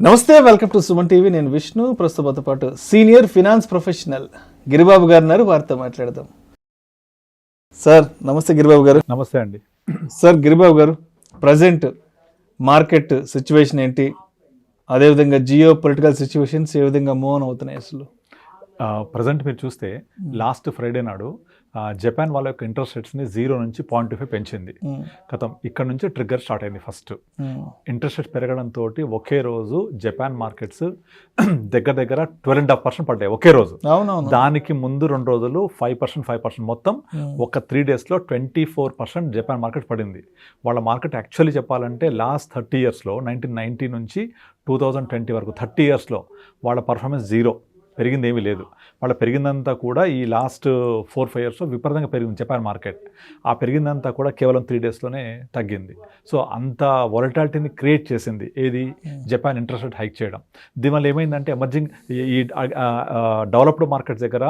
నమస్తే, welcome to Suman TV. నేను విష్ణు. ప్రస్తుతంతో పాటు సీనియర్ ఫినాన్స్ ప్రొఫెషనల్ గిరిబాబు గారు ఉన్నారు. వారితో మాట్లాడదాం. సార్ నమస్తే గిరిబాబు గారు. నమస్తే అండి. సార్ గిరిబాబు గారు, ప్రజెంట్ మార్కెట్ సిచ్యువేషన్ ఏంటి, అదేవిధంగా జియో పొలిటికల్ సిచ్యువేషన్స్ ఏ విధంగా మూవ్ ఆన్ అవుతున్నాయి అసలు? ప్రజెంట్ మీరు చూస్తే లాస్ట్ ఫ్రైడే నాడు జపాన్ వాళ్ళ యొక్క ఇంట్రెస్ట్ రేట్స్ని 0 నుంచి 0.25 పెంచింది. గతం ఇక్కడ నుంచి ట్రిగ్గర్ స్టార్ట్ అయింది. ఫస్ట్ ఇంట్రెస్ట్ రేట్స్ పెరగడంతో ఒకే రోజు జపాన్ మార్కెట్స్ దగ్గర 12.5% పడ్డాయి ఒకే రోజు. దానికి ముందు 2 రోజులు 5% మొత్తం ఒక 3 డేస్లో 24% జపాన్ మార్కెట్ పడింది. వాళ్ళ మార్కెట్ యాక్చువల్లీ చెప్పాలంటే లాస్ట్ 30 ఇయర్స్లో 1990 నుంచి 2020 వరకు 30 ఇయర్స్లో వాళ్ళ పర్ఫార్మెన్స్ 0, పెరిగింది ఏమీ లేదు. వాళ్ళ పెరిగిందంతా కూడా ఈ లాస్ట్ 4-5 ఇయర్స్లో విపరీతంగా పెరిగింది జపాన్ మార్కెట్. ఆ పెరిగిందంతా కూడా కేవలం 3 డేస్లోనే తగ్గింది. సో అంత వాలటాలిటీని క్రియేట్ చేసింది ఏది, జపాన్ ఇంట్రెస్ట్ రేట్ హైక్ చేయడం. దీనివల్ల ఏమైందంటే ఎమర్జింగ్ ఈ డెవలప్డ్ మార్కెట్స్ దగ్గర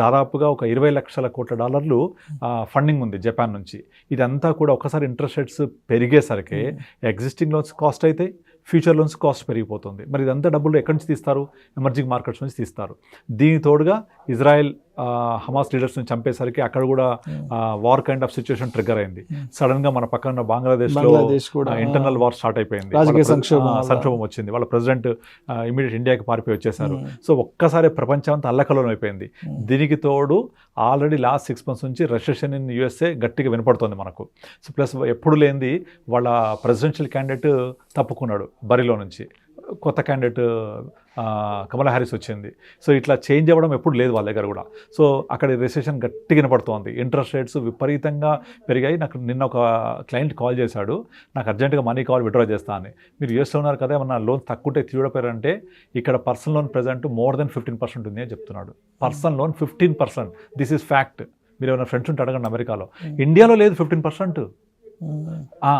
దాదాపుగా ఒక $20 లక్షల కోట్ల ఫండింగ్ ఉంది జపాన్ నుంచి. ఇదంతా కూడా ఒకసారి ఇంట్రెస్ట్ రేట్స్ పెరిగేసరికి ఎగ్జిస్టింగ్ లోన్స్ కాస్ట్ అయితే ఫ్యూచర్ లోన్స్ కాస్ట్ పెరిగిపోతుంది. మరి ఇదంతా డబ్బులు ఎక్కడి నుంచి తీస్తారు? ఎమర్జింగ్ మార్కెట్స్ నుంచి తీస్తారు. దీని తోడుగా ఇజ్రాయెల్ హమాస్ లీడర్స్ని చంపేసరికి అక్కడ కూడా war kind of situation trigger అయింది. సడన్గా మన పక్కన బంగ్లాదేశ్లో ఇంటర్నల్ వార్ స్టార్ట్ అయిపోయింది, సంక్షోభం వచ్చింది. వాళ్ళ ప్రెసిడెంట్ ఇమీడియట్ ఇండియాకి పారిపోయి వచ్చేసారు. సో ఒక్కసారి ప్రపంచం అంతా అల్లకల్లోలం అయిపోయింది. దీనికి తోడు ఆల్రెడీ లాస్ట్ 6 months నుంచి రెసెషన్ ఇన్ యూఎస్ఏ గట్టిగా వినపడుతుంది మనకు. సో ప్లస్ ఎప్పుడు లేనిది వాళ్ళ ప్రెసిడెన్షియల్ క్యాండిడేట్ తప్పుకున్నాడు బరిలో నుంచి, కొత్త క్యాండిడేట్ కమలా హ్యారిస్ వచ్చింది. సో ఇట్లా చేంజ్ అవ్వడం ఎప్పుడు లేదు వాళ్ళ దగ్గర కూడా. సో అక్కడ రెసెషన్ గట్టిగా వినపడుతోంది. ఇంట్రెస్ట్ రేట్స్ విపరీతంగా పెరిగాయి. నాకు నిన్న ఒక క్లయింట్ కాల్ చేశాడు, నాకు అర్జెంటుగా మనీ కాల్ విత్డ్రా చేస్తా అని. మీరు యూఎస్లో ఉన్నారు కదా, ఏమన్నా లోన్ తక్కువ తీయకపోయారంటే ఇక్కడ personal loan present more than 15% ఉంది అని చెప్తున్నాడు. Personal loan 15%. This is fact. మీరు ఏమైనా ఫ్రెండ్స్ ఉంటే అడగండి అమెరికాలో. ఇండియాలో లేదు 15%.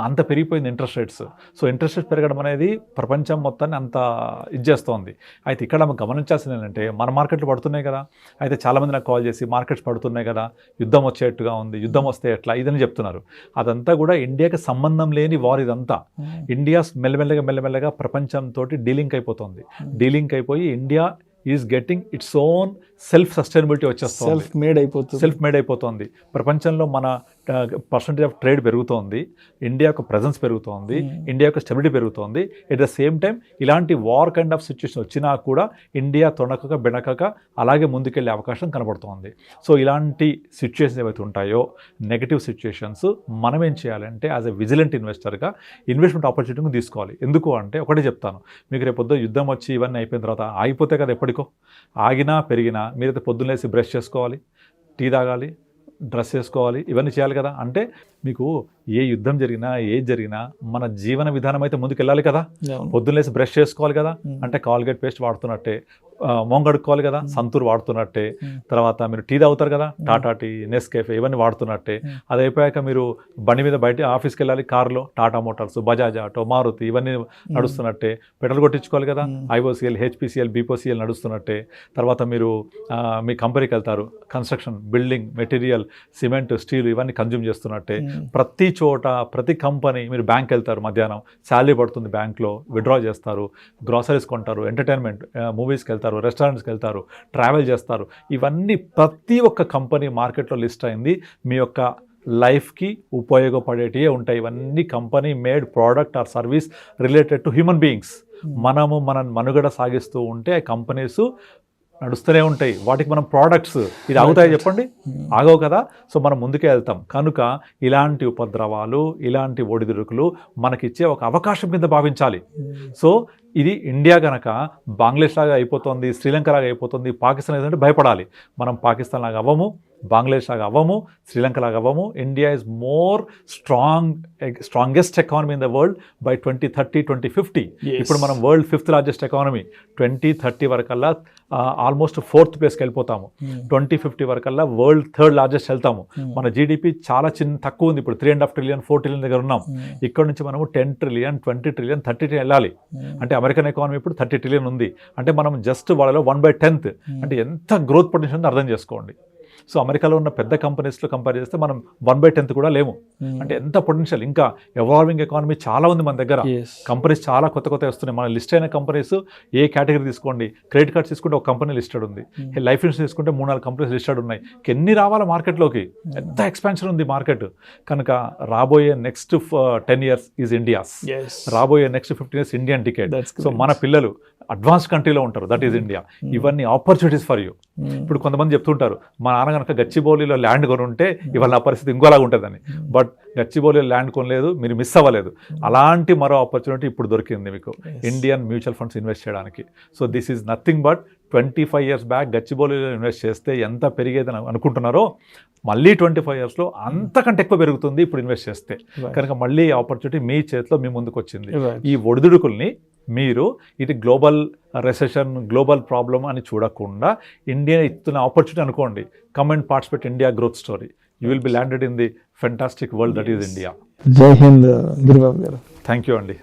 అంత పెరిగిపోయింది interest rates. So interest rates పెరగడం అనేది ప్రపంచం మొత్తాన్ని అంత ఇచ్చేస్తోంది. అయితే ఇక్కడ మనం గమనించాల్సింది ఏంటంటే మన మార్కెట్లు పడుతున్నాయి కదా. అయితే చాలామంది నాకు కాల్ చేసి మార్కెట్స్ పడుతున్నాయి కదా, యుద్ధం వచ్చేట్టుగా ఉంది, యుద్ధం వస్తే ఎట్లా ఇదని చెప్తున్నారు. అదంతా కూడా ఇండియాకి సంబంధం లేని వార్ ఇదంతా. ఇండియా మెల్లమెల్లగా ప్రపంచంతో డీలింక్ అయిపోతుంది. డీలింక్ అయిపోయి India is getting its own self sustainability వచ్చేస్తుంది, సెల్ఫ్ మేడ్ అయిపోతుంది. ప్రపంచంలో మన పర్సంటేజ్ ఆఫ్ ట్రేడ్ పెరుగుతోంది, ఇండియా యొక్క ప్రెజెన్స్ పెరుగుతోంది, ఇండియా యొక్క స్టెబిలిటీ పెరుగుతోంది. ఎట్ ద సేమ్ టైం ఇలాంటి వార్ కైండ్ ఆఫ్ సిచ్యువేషన్ వచ్చినా కూడా ఇండియా తొణకక బెనకక అలాగే ముందుకెళ్ళే అవకాశం కనబడుతోంది. సో ఇలాంటి సిచ్యువేషన్స్ ఏవైతే ఉంటాయో, నెగటివ్ సిచ్యువేషన్స్, మనం ఏం చేయాలంటే యాజ్ ఎ విజిలెంట్ ఇన్వెస్టర్గా ఇన్వెస్ట్మెంట్ ఆపర్చునిటీని తీసుకోవాలి. ఎందుకు అంటే ఒకటే చెప్తాను, మీకు రేపు పొద్దున యుద్ధం వచ్చి ఇవన్నీ అయిపోయిన తర్వాత ఆగిపోతే కదా ఎప్పటికో, ఆగినా పెరిగినా మీరైతే పొద్దున్నేసి బ్రష్ చేసుకోవాలి, టీ తాగాలి, డ్రెస్ వేసుకోవాలి, ఇవన్నీ చేయాలి కదా. అంటే మీకు ఏ యుద్ధం జరిగినా ఏది జరిగినా మన జీవన విధానం అయితే ముందుకు వెళ్ళాలి కదా. పొద్దున్నేసి బ్రష్ చేసుకోవాలి కదా, అంటే కాల్గేట్ పేస్ట్ వాడుతున్నట్టే, మొంగడుకోవాలి కదా, సంతూర్ వాడుతున్నట్టే. తర్వాత మీరు టీ తాగుతారు కదా, టాటా టీ, నెస్కేఫే ఇవన్నీ వాడుతున్నట్టే. అది అయిపోయాక మీరు బండి మీద బయట ఆఫీస్కి వెళ్ళాలి, కారులో టాటా మోటార్స్, బజాజ్ ఆటో, మారుతి ఇవన్నీ నడుస్తున్నట్టే. పెట్రోల్ కొట్టించుకోవాలి కదా, ఐఓసిఎల్, హెచ్పిసిఎల్, బీపోసిఎల్ నడుస్తున్నట్టే. తర్వాత మీరు మీ కంపెనీకి వెళ్తారు, construction, building material, cement, steel ఇవన్నీ కన్జ్యూమ్ చేస్తున్నట్టే. ప్రతి చోట ప్రతి కంపెనీ, మీరు బ్యాంక్ వెళ్తారు, మధ్యాహ్నం శాలరీ పడుతుంది, బ్యాంక్లో విత్డ్రా చేస్తారు, గ్రాసరీస్ కొంటారు, ఎంటర్టైన్మెంట్, మూవీస్కి వెళ్తారు, రెస్టారెంట్స్కి వెళ్తారు, ట్రావెల్ చేస్తారు. ఇవన్నీ ప్రతి ఒక్క కంపెనీ మార్కెట్లో లిస్ట్ అయింది. మీ యొక్క లైఫ్కి ఉపయోగపడేటివే ఉంటాయి. ఇవన్నీ company made product or service related to human beings. మనము మన మనుగడ సాగిస్తూ ఉంటే కంపెనీస్ నడుస్తూనే ఉంటాయి. వాటికి మనం ప్రోడక్ట్స్ ఇది ఆగుతాయి చెప్పండి? ఆగవు కదా. సో మనం ముందుకే వెళ్తాం. కనుక ఇలాంటి ఉపద్రవాలు, ఇలాంటి ఒడిదుడుకులు మనకిచ్చే ఒక అవకాశం కింద భావించాలి. సో ఇది ఇండియా కనుక బంగ్లాదేశ్ లాగా అయిపోతుంది, శ్రీలంక లాగా అయిపోతుంది, పాకిస్తాన్ ఏదంటే భయపడాలి. మనం పాకిస్తాన్ లాగా అవ్వము, బంగ్లాదేశ్ లాగా అవ్వము, శ్రీలంక లాగా అవ్వము. India is more strongest economy in the world by 2030, 2050. ఇప్పుడు మనం వరల్డ్ 5th లార్జెస్ట్ ఎకానమీ. 2030 వరకల్లా ఆల్మోస్ట్ 4th ప్లేస్కి వెళ్ళిపోతాము. 2050 వరకల్లా వరల్డ్ 3rd లార్జెస్ట్ వెళ్తాము. మన జీడిపి చాలా తక్కువ ఉంది. ఇప్పుడు 3.5 trillion, 4 trillion దగ్గర ఉన్నాం. ఇక్కడ నుంచి మనము 10 trillion, 20 trillion, 30 trillion వెళ్ళాలి. అంటే అమెరికన్ ఎకానమీ ఇప్పుడు 30 trillion ఉంది. అంటే మనం జస్ట్ వాళ్ళలో 1/10. అంటే ఎంత గ్రోత్ పొటెన్షియల్ అర్థం చేసుకోండి. సో అమెరికాలో ఉన్న పెద్ద కంపెనీస్లో కంపేర్ చేస్తే మనం 1/10 కూడా లేము. అంటే ఎంత పొటెన్షియల్, ఇంకా ఎవాల్వింగ్ ఎకానమీ చాలా ఉంది మన దగ్గర. కంపెనీస్ చాలా కొత్త కొత్త వస్తున్నాయి. మన లిస్ట్ అయిన కంపెనీస్ ఏ కేటగిరీ తీసుకోండి, క్రెడిట్ కార్డ్స్ తీసుకుంటే ఒక కంపెనీ లిస్టెడ్ ఉంది, లైఫ్ ఇన్సూరెన్స్ తీసుకుంటే 3-4 కంపెనీస్ లిస్టెడ్ ఉన్నాయి. ఎన్ని రావాలా మార్కెట్లోకి, ఎంత ఎక్స్పాన్షన్ ఉంది మార్కెట్. కనుక రాబోయే నెక్స్ట్ 10 years ఈజ్ ఇండియాస్, రాబోయే next 15 years Indian ticket. So మన పిల్లలు అడ్వాన్స్ కంట్రీలో ఉంటారు, దట్ ఈజ్ ఇండియా. ఇవన్నీ ఆపర్చునిటీస్ ఫర్ యూ. ఇప్పుడు కొంతమంది చెప్తుంటారు, మా నాన్న కనుక గచ్చిబౌలిలో ల్యాండ్ కొని ఉంటే ఇవాళ నా పరిస్థితి ఇంకోలాగా ఉంటుందని. బట్ గచ్చిబౌలిలో ల్యాండ్ కొనలేదు, మీరు మిస్ అవ్వలేదు. అలాంటి మరో ఆపర్చునిటీ ఇప్పుడు దొరికింది మీకు ఇండియన్ మ్యూచువల్ ఫండ్స్ ఇన్వెస్ట్ చేయడానికి. So this is nothing but 25 years back గచ్చిబౌలిలో ఇన్వెస్ట్ చేస్తే ఎంత పెరిగేదని అనుకుంటున్నారో, మళ్ళీ 25 yearsలో అంతకంటే ఎక్కువ పెరుగుతుంది ఇప్పుడు ఇన్వెస్ట్ చేస్తే. కనుక మళ్ళీ ఆపర్చునిటీ మీ చేతిలో మీ ముందుకు వచ్చింది. ఈ ఒడిదుడుకుల్ని మీరు ఇది గ్లోబల్ రెసెషన్, గ్లోబల్ ప్రాబ్లమ్ అని చూడకుండా ఇండియా ఇస్తున్న ఆపర్చునిటీ అనుకోండి. Come and participate India growth story. You will be landed in the fantastic world that is India. జై హింద్ గిరిబాబు గారు. థ్యాంక్ యూ అండి.